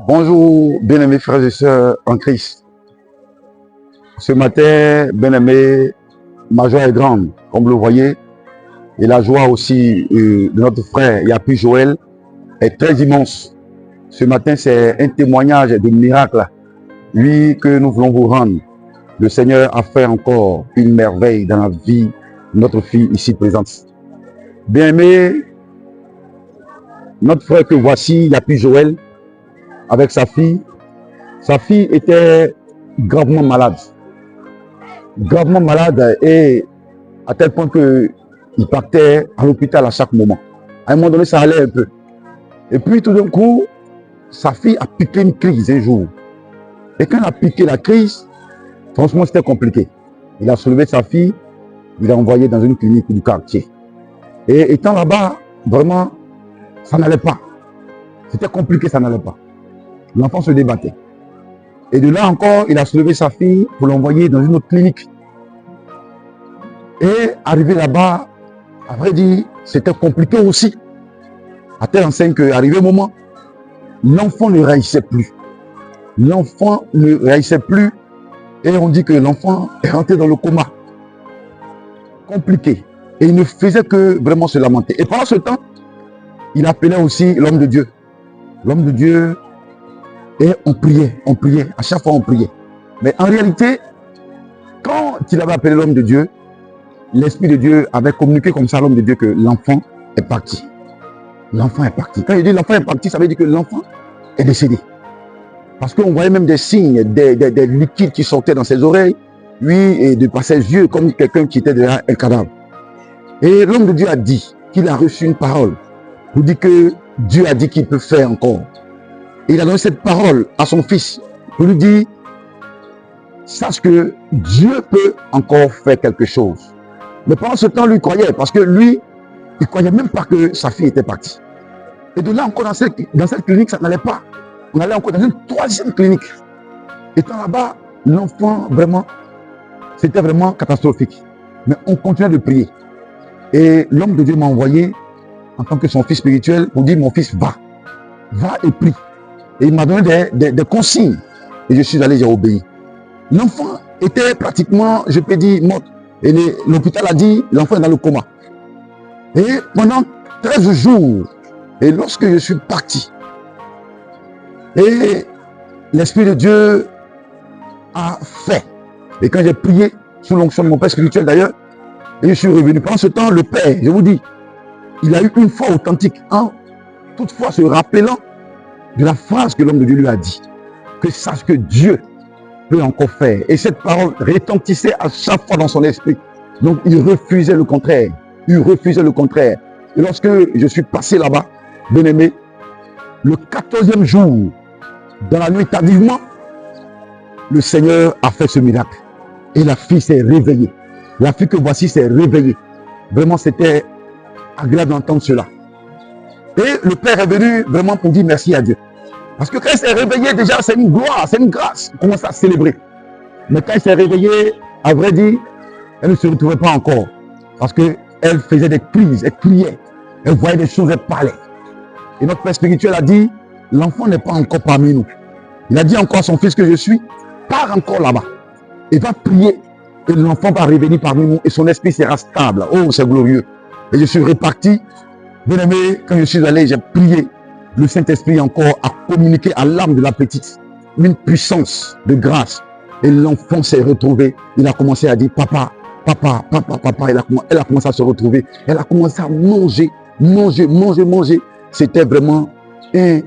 Bonjour, bien-aimés frères et sœurs en Christ. Ce matin, bien-aimés, ma joie est grande, comme vous le voyez, et la joie aussi de notre frère Yapi Joël est très immense. Ce matin, c'est un témoignage de miracle, lui, que nous voulons vous rendre. Le Seigneur a fait encore une merveille dans la vie de notre fille ici présente. Bien-aimés, notre frère que voici, Yapi Joël, avec sa fille était gravement malade et à tel point qu'il partait à l'hôpital à chaque moment. À un moment donné, ça allait un peu. Et puis tout d'un coup, sa fille a piqué une crise un jour. Et quand elle a piqué la crise, franchement, c'était compliqué. Il a soulevé sa fille, il l'a envoyée dans une clinique du quartier. Et étant là-bas, vraiment, ça n'allait pas. C'était compliqué, ça n'allait pas. L'enfant se débattait. Et de là encore, il a soulevé sa fille pour l'envoyer dans une autre clinique. Et arrivé là-bas, à vrai dire, c'était compliqué aussi. À telle enseigne qu'arrivé au moment, l'enfant ne réagissait plus. L'enfant ne réagissait plus. Et on dit que l'enfant est rentré dans le coma. Compliqué. Et il ne faisait que vraiment se lamenter. Et pendant ce temps, il appelait aussi l'homme de Dieu. L'homme de Dieu. Et on priait. À chaque fois on priait. Mais en réalité, quand il avait appelé l'homme de Dieu, l'Esprit de Dieu avait communiqué comme ça à l'homme de Dieu que l'enfant est parti. L'enfant est parti. Quand il dit l'enfant est parti, ça veut dire que l'enfant est décédé. Parce qu'on voyait même des signes, des liquides qui sortaient dans ses oreilles, lui, et de par ses yeux, comme quelqu'un qui était derrière un cadavre. Et l'homme de Dieu a dit qu'il a reçu une parole pour dire que Dieu a dit qu'il peut faire encore. Et il a donné cette parole à son fils pour lui dire, sache que Dieu peut encore faire quelque chose. Mais pendant ce temps, lui croyait, parce que lui, il ne croyait même pas que sa fille était partie. Et de là encore, dans cette clinique, ça n'allait pas. On allait encore dans une troisième clinique. Étant là-bas, l'enfant, vraiment, c'était vraiment catastrophique. Mais on continuait de prier. Et l'homme de Dieu m'a envoyé, en tant que son fils spirituel, pour dire, mon fils, va et prie. Et il m'a donné des consignes. Et je suis allé, j'ai obéi. L'enfant était pratiquement, je peux dire, mort. Et l'hôpital a dit, l'enfant est dans le coma. Et pendant 13 jours, et lorsque je suis parti, et l'Esprit de Dieu a fait. Et quand j'ai prié, sous l'onction de mon père spirituel d'ailleurs, et je suis revenu. Pendant ce temps, le père, je vous dis, il a eu une foi authentique, toutefois se rappelant de la phrase que l'homme de Dieu lui a dit, que sache que Dieu peut encore faire. Et cette parole retentissait à chaque fois dans son esprit. Donc il refusait le contraire. Et lorsque je suis passé là-bas, bien aimé, le 14e jour, dans la nuit tardivement, le Seigneur a fait ce miracle. Et la fille s'est réveillée. La fille que voici s'est réveillée. Vraiment, c'était agréable d'entendre cela. Et le père est venu vraiment pour dire merci à Dieu. Parce que quand elle s'est réveillée, déjà, c'est une gloire, c'est une grâce. On commence à célébrer. Mais quand elle s'est réveillée, à vrai dire, elle ne se retrouvait pas encore. Parce qu'elle faisait des crises, elle criait. Elle voyait des choses, elle parlait. Et notre père spirituel a dit, l'enfant n'est pas encore parmi nous. Il a dit encore à son fils que je suis, pars encore là-bas. Et va prier. Et l'enfant va revenir parmi nous et son esprit sera stable. Oh, c'est glorieux. Et je suis reparti. Bien aimé, quand je suis allé, j'ai prié. Le Saint-Esprit encore a communiqué à l'âme de la petite une puissance de grâce. Et l'enfant s'est retrouvé. Il a commencé à dire, papa. Elle a commencé à se retrouver. Elle a commencé à manger. C'était vraiment un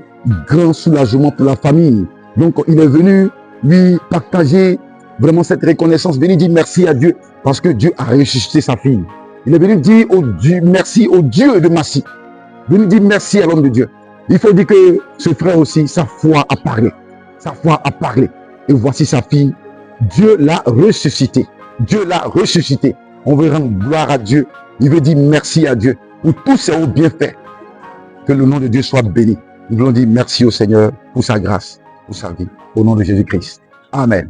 grand soulagement pour la famille. Donc, il est venu lui partager vraiment cette reconnaissance, venir dire merci à Dieu parce que Dieu a ressuscité sa fille. Il est venu dire merci au Dieu de Massy. Venir dire merci à l'homme de Dieu. Il faut dire que ce frère aussi, sa foi a parlé. Et voici sa fille. Dieu l'a ressuscité. On veut rendre gloire à Dieu. Il veut dire merci à Dieu pour tous ses hauts bienfaits. Que le nom de Dieu soit béni. Nous voulons dire merci au Seigneur pour sa grâce, pour sa vie. Au nom de Jésus-Christ. Amen.